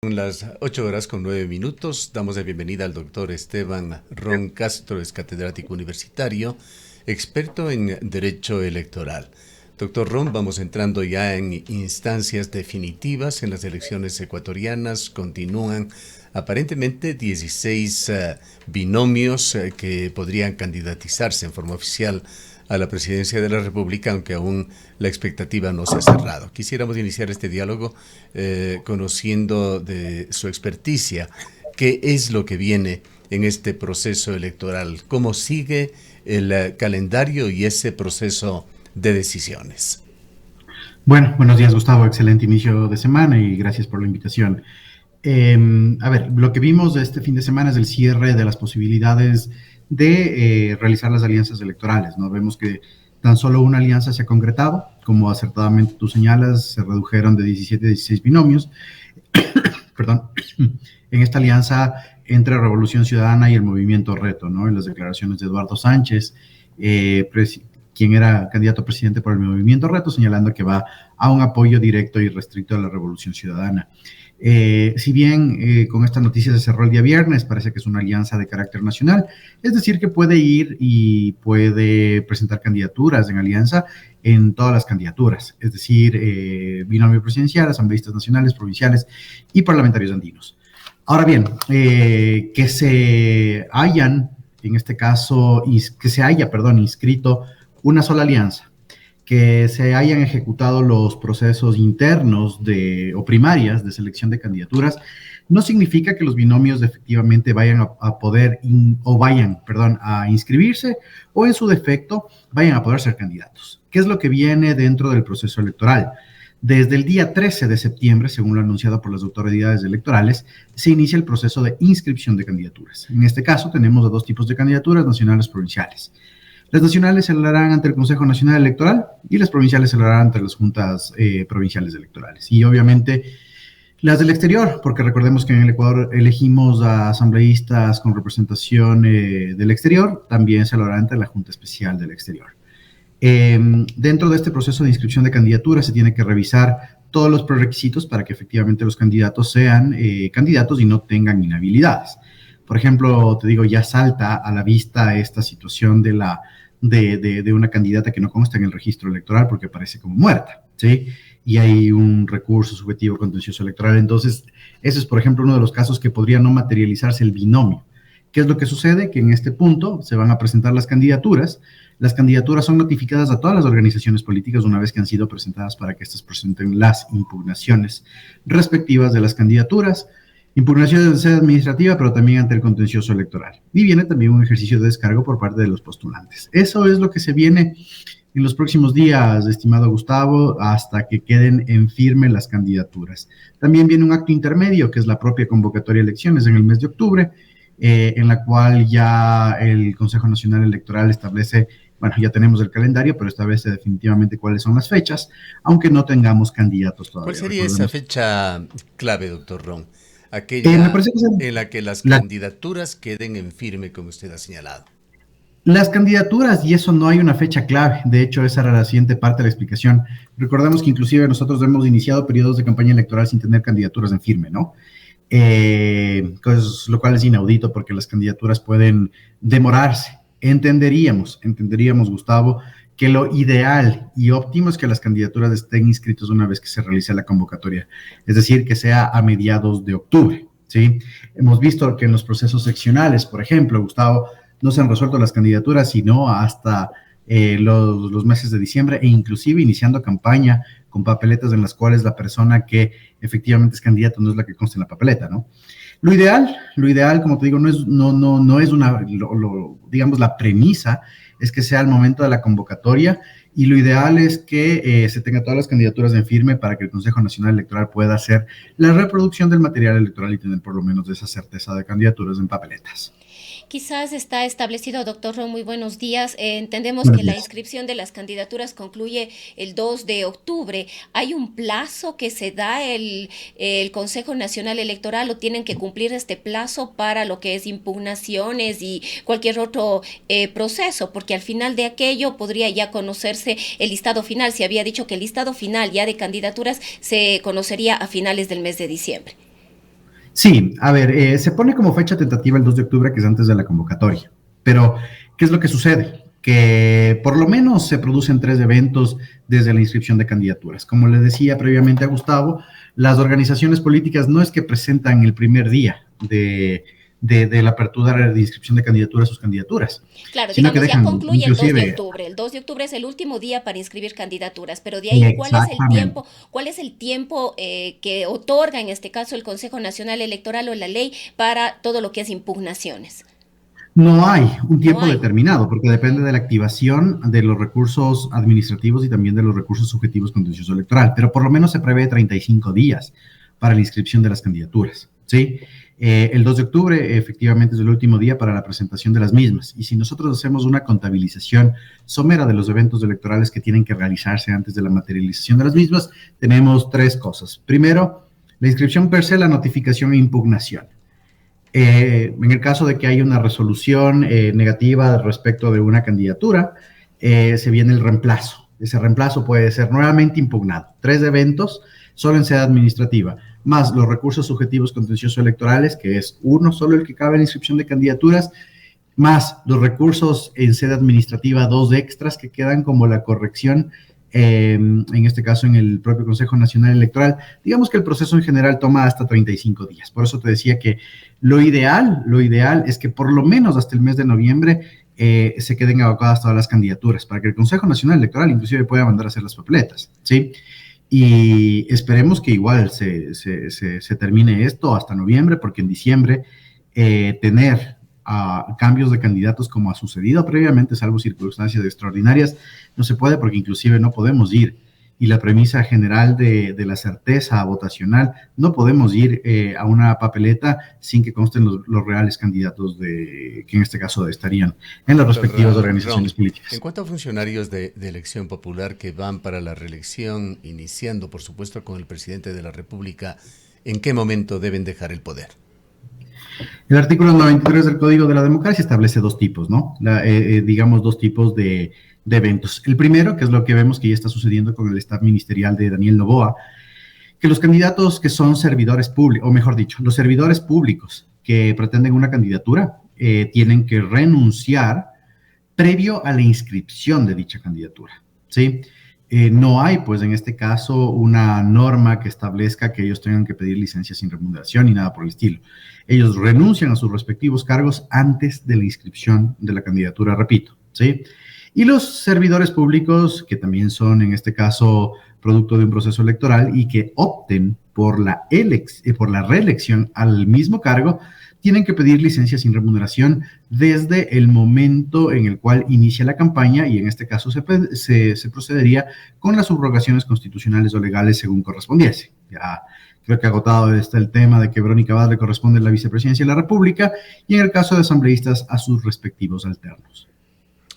Son las 8 horas con 9 minutos. Damos la bienvenida al doctor Esteban Ron Castro, es catedrático universitario, experto en Derecho Electoral. Doctor Ron, vamos entrando ya en instancias definitivas en las elecciones ecuatorianas. Continúan aparentemente 16 binomios que podrían candidatizarse en forma oficial a la presidencia de la República, aunque aún la expectativa no se ha cerrado. Quisiéramos iniciar este diálogo conociendo de su experticia qué es lo que viene en este proceso electoral, cómo sigue el calendario y ese proceso de decisiones. Bueno, buenos días, Gustavo. Excelente inicio de semana y gracias por la invitación. A ver, lo que vimos de este fin de semana es el cierre de las posibilidades de realizar las alianzas electorales, ¿no? Vemos que tan solo una alianza se ha concretado, como acertadamente tú señalas, se redujeron de 17 a 16 binomios. Perdón. En esta alianza entre Revolución Ciudadana y el Movimiento Reto, ¿no? En las declaraciones de Eduardo Sánchez, quien era candidato a presidente por el Movimiento Reto, señalando que va a un apoyo directo y restricto a la Revolución Ciudadana. Si bien con esta noticia se cerró el día viernes, parece que es una alianza de carácter nacional, es decir, que puede ir y puede presentar candidaturas en alianza en todas las candidaturas, es decir, binomio presidencial, asambleístas nacionales, provinciales y parlamentarios andinos. Ahora bien, que se hayan, en este caso, que se haya, perdón, inscrito una sola alianza, que se hayan ejecutado los procesos internos o primarias de selección de candidaturas, no significa que los binomios efectivamente vayan a poder, a inscribirse o en su defecto vayan a poder ser candidatos. ¿Qué es lo que viene dentro del proceso electoral? Desde el día 13 de septiembre, según lo anunciado por las autoridades electorales, se inicia el proceso de inscripción de candidaturas. En este caso tenemos a dos tipos de candidaturas, nacionales y provinciales. Las nacionales se hablarán ante el Consejo Nacional Electoral y las provinciales se hablarán ante las juntas provinciales electorales. Y obviamente las del exterior, porque recordemos que en el Ecuador elegimos a asambleístas con representación del exterior, también se hablará ante la Junta Especial del Exterior. Dentro de este proceso de inscripción de candidaturas se tiene que revisar todos los prerequisitos para que efectivamente los candidatos sean candidatos y no tengan inhabilidades. Por ejemplo, te digo, ya salta a la vista esta situación de una candidata que no consta en el registro electoral porque aparece como muerta, ¿sí? Y hay un recurso subjetivo contencioso electoral. Entonces, ese es, por ejemplo, uno de los casos que podría no materializarse el binomio. ¿Qué es lo que sucede? Que en este punto se van a presentar las candidaturas. Las candidaturas son notificadas a todas las organizaciones políticas una vez que han sido presentadas para que éstas presenten las impugnaciones respectivas de las candidaturas. Impugnación de sede administrativa, pero también ante el contencioso electoral. Y viene también un ejercicio de descargo por parte de los postulantes. Eso es lo que se viene en los próximos días, estimado Gustavo, hasta que queden en firme las candidaturas. También viene un acto intermedio, que es la propia convocatoria de elecciones en el mes de octubre, en la cual ya el Consejo Nacional Electoral establece, bueno, ya tenemos el calendario, pero establece definitivamente cuáles son las fechas, aunque no tengamos candidatos ¿Cuál todavía. sería esa fecha clave, doctor Ron? Me Aquella parece que es en la que las la candidaturas queden en firme, como usted ha señalado. Las candidaturas, y eso no hay una fecha clave, de hecho esa era la siguiente parte de la explicación. Recordemos que inclusive nosotros hemos iniciado periodos de campaña electoral sin tener candidaturas en firme, ¿no? Lo cual es inaudito porque las candidaturas pueden demorarse. Entenderíamos, Gustavo, que lo ideal y óptimo es que las candidaturas estén inscritas una vez que se realice la convocatoria, es decir, que sea a mediados de octubre, ¿sí? Hemos visto que en los procesos seccionales, por ejemplo, Gustavo, no se han resuelto las candidaturas, sino hasta los meses de diciembre e inclusive iniciando campaña con papeletas en las cuales la persona que efectivamente es candidato no es la que consta en la papeleta, ¿no? Lo ideal, como te digo, no es una, digamos, la premisa es que sea el momento de la convocatoria y lo ideal es que se tenga todas las candidaturas en firme para que el Consejo Nacional Electoral pueda hacer la reproducción del material electoral y tener por lo menos esa certeza de candidaturas en papeletas. Quizás está establecido, doctor Ron, muy buenos días. Entendemos Buenos que la días. inscripción de las candidaturas concluye el 2 de octubre. ¿Hay un plazo que se da el Consejo Nacional Electoral o tienen que cumplir este plazo para lo que es impugnaciones y cualquier otro proceso? Porque al final de aquello podría ya conocerse el listado final. Se había dicho que el listado final ya de candidaturas se conocería a finales del mes de diciembre. Sí, a ver, se pone como fecha tentativa el 2 de octubre, que es antes de la convocatoria. Pero, ¿qué es lo que sucede? Que por lo menos se producen 3 eventos desde la inscripción de candidaturas. Como le decía previamente a Gustavo, las organizaciones políticas no es que presentan el primer día de la apertura de inscripción de candidaturas sus candidaturas, Claro, sino que digamos, ya dejan concluye el 2 de inclusive... octubre. El 2 de octubre es el último día para inscribir candidaturas, pero de ahí, Exactamente. cuál es el tiempo que otorga en este caso el Consejo Nacional Electoral o la ley para todo lo que es impugnaciones? No hay un No tiempo hay. determinado, porque depende Ujú. de la activación de los recursos administrativos y también de los recursos subjetivos contencioso electoral, pero por lo menos se prevé 35 días para la inscripción de las candidaturas, ¿sí? El 2 de octubre efectivamente es el último día para la presentación de las mismas, y si nosotros hacemos una contabilización somera de los eventos electorales que tienen que realizarse antes de la materialización de las mismas, tenemos 3 cosas. Primero, la inscripción per se, la notificación e impugnación. En el caso de que haya una resolución negativa respecto de una candidatura, se viene el reemplazo. Ese reemplazo puede ser nuevamente impugnado. 3 eventos, solo en sede administrativa, más los recursos subjetivos contenciosos electorales, que es uno solo el que cabe en la inscripción de candidaturas, más los recursos en sede administrativa, 2 extras que quedan como la corrección, en este caso en el propio Consejo Nacional Electoral. Digamos que el proceso en general toma hasta 35 días. Por eso te decía que lo ideal es que por lo menos hasta el mes de noviembre se queden abocadas todas las candidaturas, para que el Consejo Nacional Electoral inclusive pueda mandar a hacer las papeletas, ¿sí? Y esperemos que igual se termine esto hasta noviembre, porque en diciembre tener cambios de candidatos como ha sucedido previamente, salvo circunstancias extraordinarias, no se puede, porque inclusive no podemos ir. Y la premisa general de la certeza votacional, no podemos ir a una papeleta sin que consten los reales candidatos que en este caso estarían en las respectivas organizaciones Ron, en políticas. cuanto a funcionarios de elección popular que van para la reelección, iniciando por supuesto con el presidente de la República, ¿en qué momento deben dejar el poder? El artículo 93 del Código de la Democracia establece 2 tipos, ¿no? Digamos 2 tipos de eventos. El primero, que es lo que vemos que ya está sucediendo con el staff ministerial de Daniel Noboa, que los candidatos que son servidores públicos, o mejor dicho, los servidores públicos que pretenden una candidatura, tienen que renunciar previo a la inscripción de dicha candidatura, ¿sí? No hay, pues, en este caso, una norma que establezca que ellos tengan que pedir licencia sin remuneración ni nada por el estilo. Ellos renuncian a sus respectivos cargos antes de la inscripción de la candidatura, repito, ¿sí? Y los servidores públicos, que también son, en este caso, producto de un proceso electoral y que opten por la reelección al mismo cargo, tienen que pedir licencia sin remuneración desde el momento en el cual inicia la campaña, y en este caso se procedería con las subrogaciones constitucionales o legales según correspondiese. Ya creo que agotado está el tema de que Verónica Abad le corresponde la vicepresidencia de la República, y en el caso de asambleístas a sus respectivos alternos.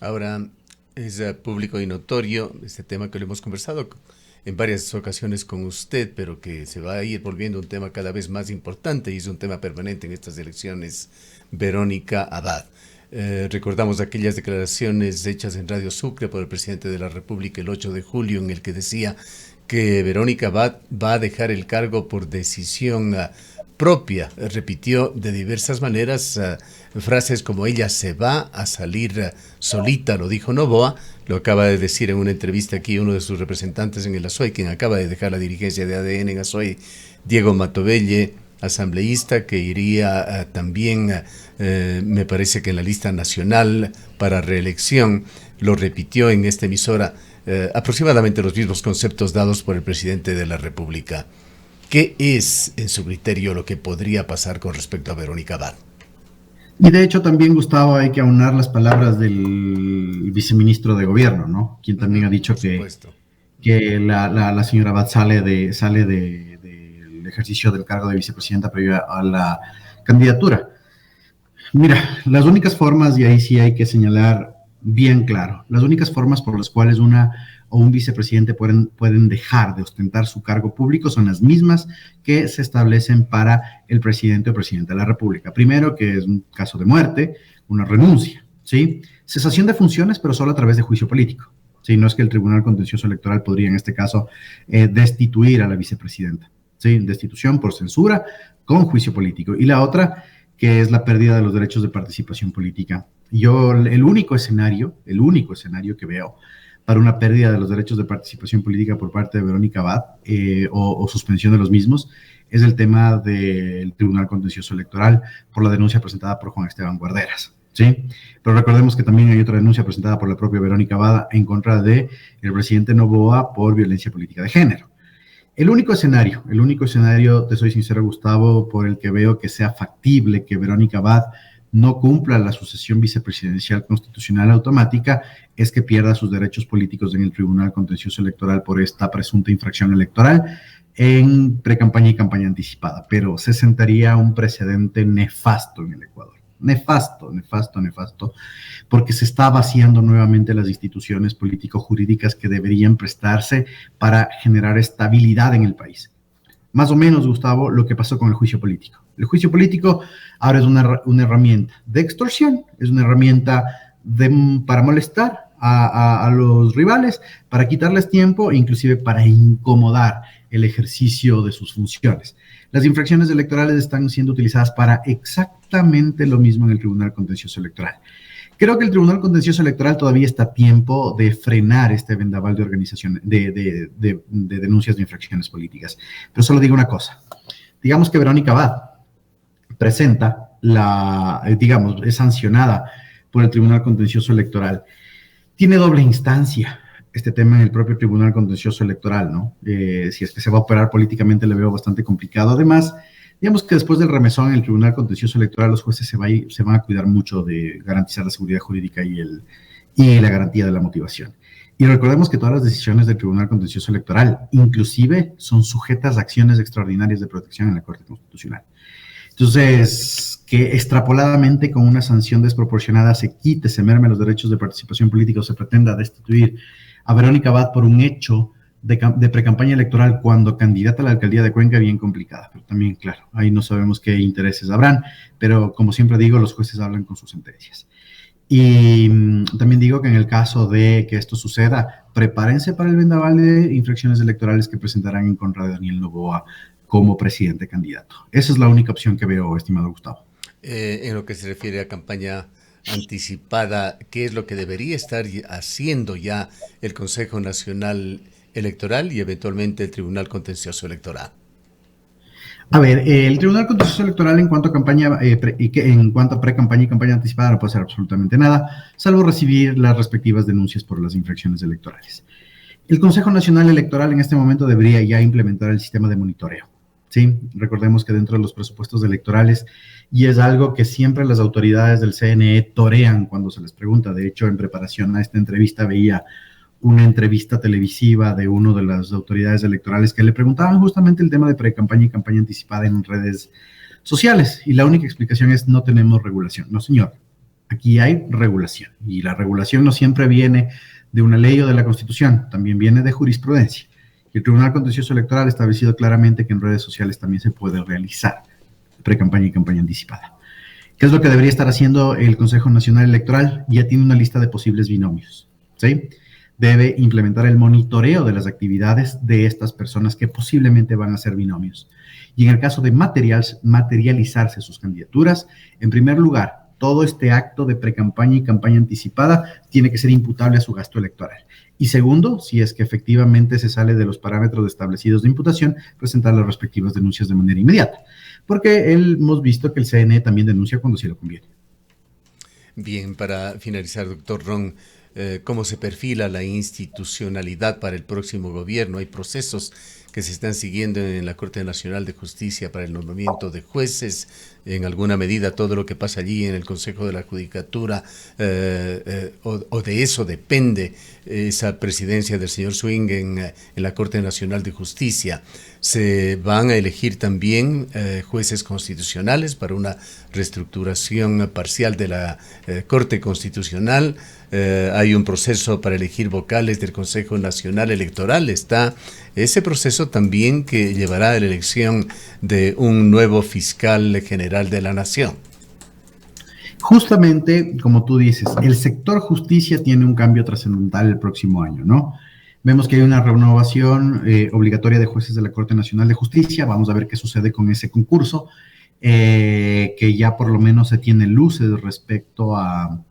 Ahora, es público y notorio este tema que lo hemos conversado en varias ocasiones con usted, pero que se va a ir volviendo un tema cada vez más importante y es un tema permanente en estas elecciones, Verónica Abad. Recordamos aquellas declaraciones hechas en Radio Sucre por el presidente de la República el 8 de julio, en el que decía que Verónica Abad va a dejar el cargo por decisión propia. Repitió de diversas maneras frases como ella se va a salir solita, lo dijo Noboa. Lo acaba de decir en una entrevista aquí uno de sus representantes en el ASOE, quien acaba de dejar la dirigencia de ADN en ASOE, Diego Matovelle, asambleísta, que iría también, me parece que en la lista nacional para reelección. Lo repitió en esta emisora, aproximadamente los mismos conceptos dados por el presidente de la República. ¿Qué es, en su criterio, lo que podría pasar con respecto a Verónica Abad? Y de hecho también, Gustavo, hay que aunar las palabras del viceministro de Gobierno, ¿no? Quien también ha dicho que la señora Abad sale del ejercicio del cargo de vicepresidenta previo a la candidatura. Mira, las únicas formas, y ahí sí hay que señalar bien claro, las únicas formas por las cuales una o un vicepresidente pueden dejar de ostentar su cargo público son las mismas que se establecen para el presidente o presidenta de la República. Primero, que es un caso de muerte, una renuncia, ¿sí? Cesación de funciones, pero solo a través de juicio político, ¿sí? No es que el Tribunal Contencioso Electoral podría, en este caso, destituir a la vicepresidenta, ¿sí? Destitución por censura con juicio político. Y la otra, que es la pérdida de los derechos de participación política. Yo, el único escenario que veo para una pérdida de los derechos de participación política por parte de Verónica Abad o suspensión de los mismos es el tema del Tribunal Contencioso Electoral por la denuncia presentada por Juan Esteban Guarderas, ¿sí? Pero recordemos que también hay otra denuncia presentada por la propia Verónica Abad en contra del presidente Noboa por violencia política de género. El único escenario, te soy sincero, Gustavo, por el que veo que sea factible que Verónica Abad no cumpla la sucesión vicepresidencial constitucional automática es que pierda sus derechos políticos en el Tribunal Contencioso Electoral por esta presunta infracción electoral en precampaña y campaña anticipada. Pero se sentaría un precedente nefasto en el Ecuador. Nefasto, porque se está vaciando nuevamente las instituciones político-jurídicas que deberían prestarse para generar estabilidad en el país. Más o menos, Gustavo, lo que pasó con el juicio político. El juicio político ahora es una herramienta de extorsión, es una herramienta para molestar a los rivales, para quitarles tiempo e inclusive para incomodar el ejercicio de sus funciones. Las infracciones electorales están siendo utilizadas para exactamente lo mismo en el Tribunal Contencioso Electoral. Creo que el Tribunal Contencioso Electoral todavía está a tiempo de frenar este vendaval de organización, de denuncias de infracciones políticas. Pero solo digo una cosa. Digamos que Verónica Abad presenta es sancionada por el Tribunal Contencioso Electoral. Tiene doble instancia este tema en el propio Tribunal Contencioso Electoral, ¿no? Si es que se va a operar políticamente, le veo bastante complicado. Además, digamos que después del remesón en el Tribunal Contencioso Electoral, los jueces se van a cuidar mucho de garantizar la seguridad jurídica y la garantía de la motivación. Y recordemos que todas las decisiones del Tribunal Contencioso Electoral, inclusive, son sujetas a acciones extraordinarias de protección en la Corte Constitucional. Entonces, que extrapoladamente con una sanción desproporcionada se merme los derechos de participación política o se pretenda destituir a Verónica Abad por un hecho de precampaña electoral cuando candidata a la alcaldía de Cuenca, bien complicada. Pero también, claro, ahí no sabemos qué intereses habrán, pero como siempre digo, los jueces hablan con sus sentencias. Y también digo que en el caso de que esto suceda, prepárense para el vendaval de infracciones electorales que presentarán en contra de Daniel Noboa como presidente candidato. Esa es la única opción que veo, estimado Gustavo. En lo que se refiere a campaña anticipada, ¿qué es lo que debería estar haciendo ya el Consejo Nacional Electoral y eventualmente el Tribunal Contencioso Electoral? A ver, el Tribunal Contencioso Electoral en cuanto a campaña en cuanto a pre-campaña y campaña anticipada no puede hacer absolutamente nada, salvo recibir las respectivas denuncias por las infracciones electorales. El Consejo Nacional Electoral en este momento debería ya implementar el sistema de monitoreo. Sí, recordemos que dentro de los presupuestos electorales, y es algo que siempre las autoridades del CNE torean cuando se les pregunta. De hecho, en preparación a esta entrevista veía una entrevista televisiva de una de las autoridades electorales que le preguntaban justamente el tema de pre-campaña y campaña anticipada en redes sociales. Y la única explicación es: no tenemos regulación. No, señor, aquí hay regulación. Y la regulación no siempre viene de una ley o de la Constitución, también viene de jurisprudencia. El Tribunal Contencioso Electoral ha establecido claramente que en redes sociales también se puede realizar pre-campaña y campaña anticipada. ¿Qué es lo que debería estar haciendo el Consejo Nacional Electoral? Ya tiene una lista de posibles binomios, ¿sí? Debe implementar el monitoreo de las actividades de estas personas que posiblemente van a ser binomios. Y en el caso de materializarse sus candidaturas, en primer lugar, todo este acto de pre-campaña y campaña anticipada tiene que ser imputable a su gasto electoral. Y segundo, si es que efectivamente se sale de los parámetros establecidos de imputación, presentar las respectivas denuncias de manera inmediata. Porque hemos visto que el CNE también denuncia cuando sí lo conviene. Bien, para finalizar, doctor Ron, ¿cómo se perfila la institucionalidad para el próximo gobierno? ¿Hay procesos que se están siguiendo en la Corte Nacional de Justicia para el nombramiento de jueces? En alguna medida todo lo que pasa allí en el Consejo de la Judicatura, o de eso depende esa presidencia del señor Swing en la Corte Nacional de Justicia. Se van a elegir también jueces constitucionales para una reestructuración parcial de la Corte Constitucional. Hay un proceso para elegir vocales del Consejo Nacional Electoral. Está ese proceso también que llevará a la elección de un nuevo fiscal general de la Nación. Justamente, como tú dices, el sector justicia tiene un cambio trascendental el próximo año, ¿no? Vemos que hay una renovación obligatoria de jueces de la Corte Nacional de Justicia. Vamos a ver qué sucede con ese concurso, que ya por lo menos se tiene luces respecto a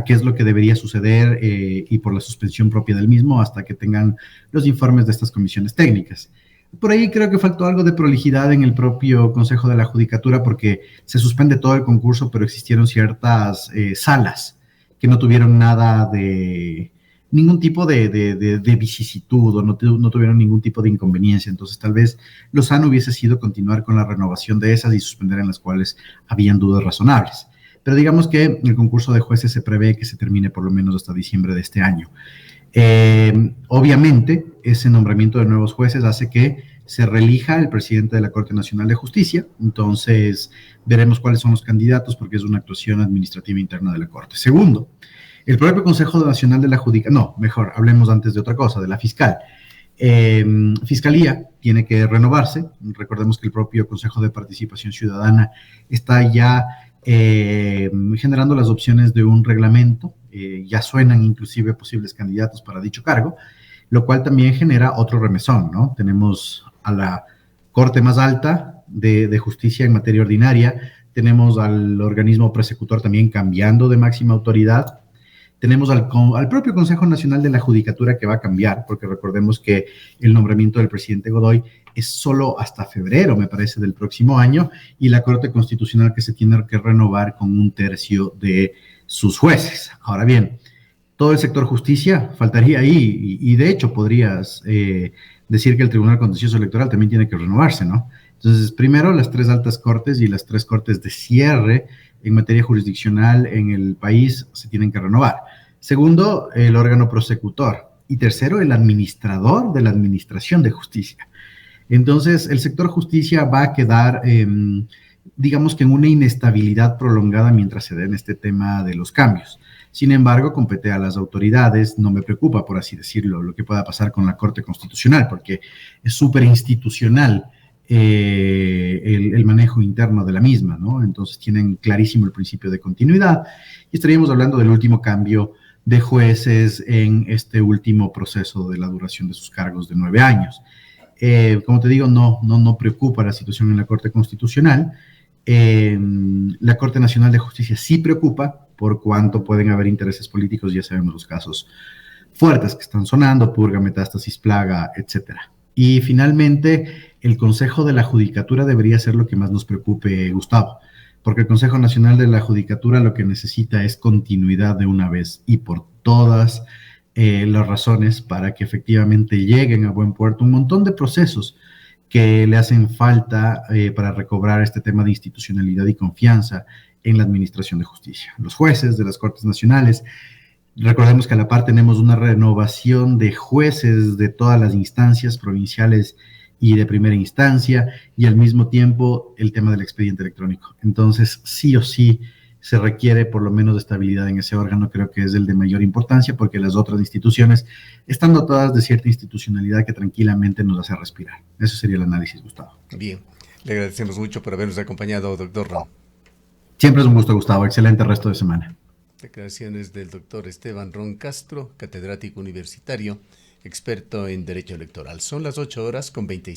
qué es lo que debería suceder y por la suspensión propia del mismo hasta que tengan los informes de estas comisiones técnicas. Por ahí creo que faltó algo de prolijidad en el propio Consejo de la Judicatura porque se suspende todo el concurso, pero existieron ciertas salas que no tuvieron nada de ningún tipo de vicisitud o no tuvieron ningún tipo de inconveniencia. Entonces, tal vez lo sano hubiese sido continuar con la renovación de esas y suspender en las cuales habían dudas razonables. Pero digamos que el concurso de jueces se prevé que se termine por lo menos hasta diciembre de este año. Obviamente, ese nombramiento de nuevos jueces hace que se reelija el presidente de la Corte Nacional de Justicia. Entonces, veremos cuáles son los candidatos porque es una actuación administrativa interna de la Corte. Segundo, el propio Consejo Nacional de la Judicatura, no, mejor, hablemos antes de otra cosa, de la fiscal. Fiscalía tiene que renovarse. Recordemos que el propio Consejo de Participación Ciudadana está ya generando las opciones de un reglamento. Ya suenan inclusive posibles candidatos para dicho cargo, lo cual también genera otro remesón, ¿no? Tenemos a la Corte más alta de justicia en materia ordinaria, tenemos al organismo persecutor también cambiando de máxima autoridad, tenemos al propio Consejo Nacional de la Judicatura que va a cambiar, porque recordemos que el nombramiento del presidente Godoy es solo hasta febrero, me parece, del próximo año, y la Corte Constitucional que se tiene que renovar con 1/3 de sus jueces. Ahora bien, todo el sector justicia faltaría ahí, y de hecho podrías decir que el Tribunal Contencioso Electoral también tiene que renovarse, ¿no? Entonces, primero, las 3 altas cortes y las 3 cortes de cierre en materia jurisdiccional en el país se tienen que renovar. Segundo, el órgano prosecutor. Y tercero, el administrador de la Administración de Justicia. Entonces, el sector justicia va a quedar, digamos que en una inestabilidad prolongada mientras se den este tema de los cambios. Sin embargo, compete a las autoridades, no me preocupa, por así decirlo, lo que pueda pasar con la Corte Constitucional, porque es súper institucional el manejo interno de la misma, ¿no? Entonces tienen clarísimo el principio de continuidad y estaríamos hablando del último cambio de jueces en este último proceso de la duración de sus cargos de 9 años. Como te digo, no preocupa la situación en la Corte Constitucional. La Corte Nacional de Justicia sí preocupa por cuánto pueden haber intereses políticos, ya sabemos los casos fuertes que están sonando, purga, metástasis, plaga, etcétera. Y finalmente, el Consejo de la Judicatura debería ser lo que más nos preocupe, Gustavo, porque el Consejo Nacional de la Judicatura lo que necesita es continuidad de una vez y por todas las razones para que efectivamente lleguen a buen puerto un montón de procesos que le hacen falta para recobrar este tema de institucionalidad y confianza en la administración de justicia. Los jueces de las Cortes Nacionales, recordemos que a la par tenemos una renovación de jueces de todas las instancias provinciales y de primera instancia, y al mismo tiempo el tema del expediente electrónico. Entonces, sí o sí, se requiere por lo menos de estabilidad en ese órgano, creo que es el de mayor importancia, porque las otras instituciones están dotadas de cierta institucionalidad que tranquilamente nos hace respirar. Eso sería el análisis, Gustavo. Bien, le agradecemos mucho por habernos acompañado, doctor Ron. Siempre es un gusto, Gustavo. Excelente resto de semana. Declaraciones del doctor Esteban Ron Castro, catedrático universitario, experto en Derecho Electoral. Son las 8:27.